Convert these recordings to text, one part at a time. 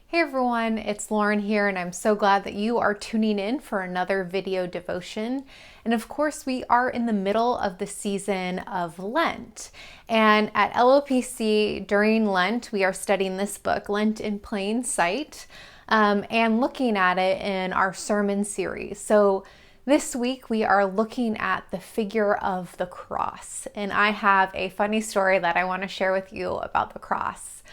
Hey everyone, it's Lauren here, and I'm so glad that you are tuning in for another video devotion. And of course, we are in the middle of the season of Lent. And at LOPC during Lent, we are studying this book, Lent in Plain Sight, and looking at it in our sermon series. So this week, we are looking at the figure of the cross. And I have a funny story that I want to share with you about the cross.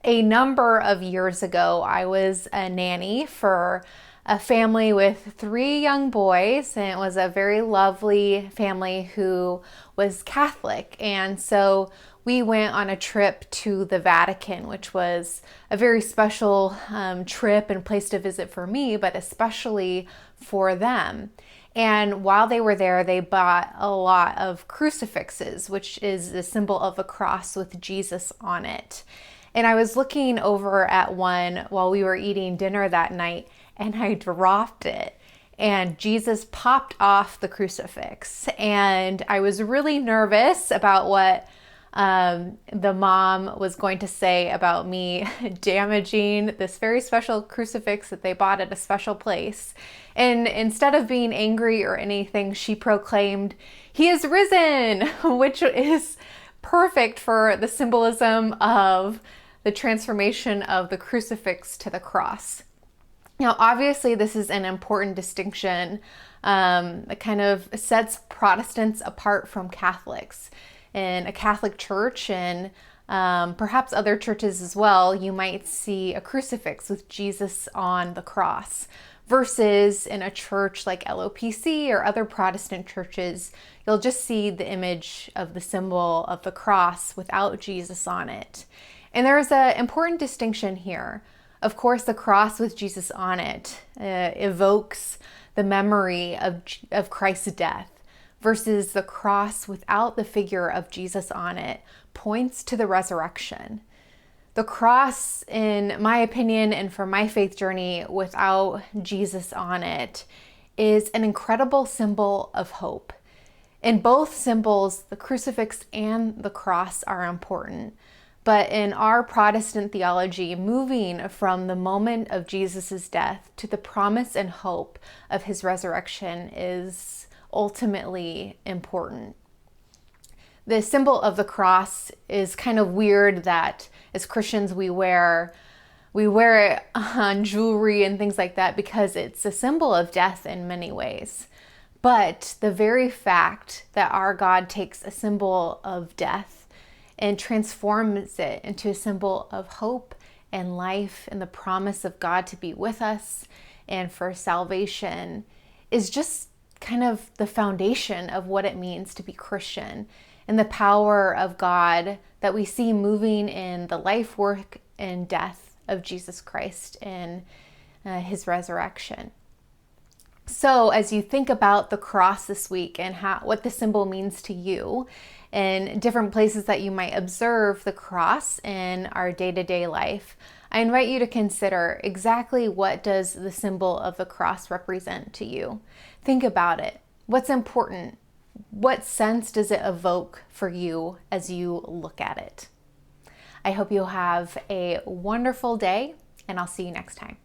A number of years ago, I was a nanny for a family with 3 young boys, and it was a very lovely family who was Catholic. And so we went on a trip to the Vatican, which was a very special trip and place to visit for me, but especially for them. And while they were there, they bought a lot of crucifixes, which is the symbol of a cross with Jesus on it. And I was looking over at one while we were eating dinner that night, and I dropped it. And Jesus popped off the crucifix. And I was really nervous about what the mom was going to say about me damaging this very special crucifix that they bought at a special place. And instead of being angry or anything, she proclaimed, "He is risen," which is perfect for the symbolism of the transformation of the crucifix to the cross. Now, obviously, this is an important distinction that kind of sets Protestants apart from Catholics. In a Catholic church and perhaps other churches as well, you might see a crucifix with Jesus on the cross. Versus in a church like LOPC or other Protestant churches, you'll just see the image of the symbol of the cross without Jesus on it. And there's an important distinction here. Of course, the cross with Jesus on it evokes the memory of Christ's death, versus the cross without the figure of Jesus on it points to the resurrection. The cross, in my opinion, and for my faith journey without Jesus on it, is an incredible symbol of hope. In both symbols, the crucifix and the cross are important. But in our Protestant theology, moving from the moment of Jesus' death to the promise and hope of his resurrection is ultimately important. The symbol of the cross is kind of weird that as Christians we wear it on jewelry and things like that because it's a symbol of death in many ways. But the very fact that our God takes a symbol of death and transforms it into a symbol of hope and life and the promise of God to be with us and for salvation is just kind of the foundation of what it means to be Christian and the power of God that we see moving in the life, work, and death of Jesus Christ and his resurrection. So as you think about the cross this week and what the symbol means to you and different places that you might observe the cross in our day-to-day life, I invite you to consider exactly what does the symbol of the cross represent to you. Think about it. What's important? What sense does it evoke for you as you look at it? I hope you'll have a wonderful day, and I'll see you next time.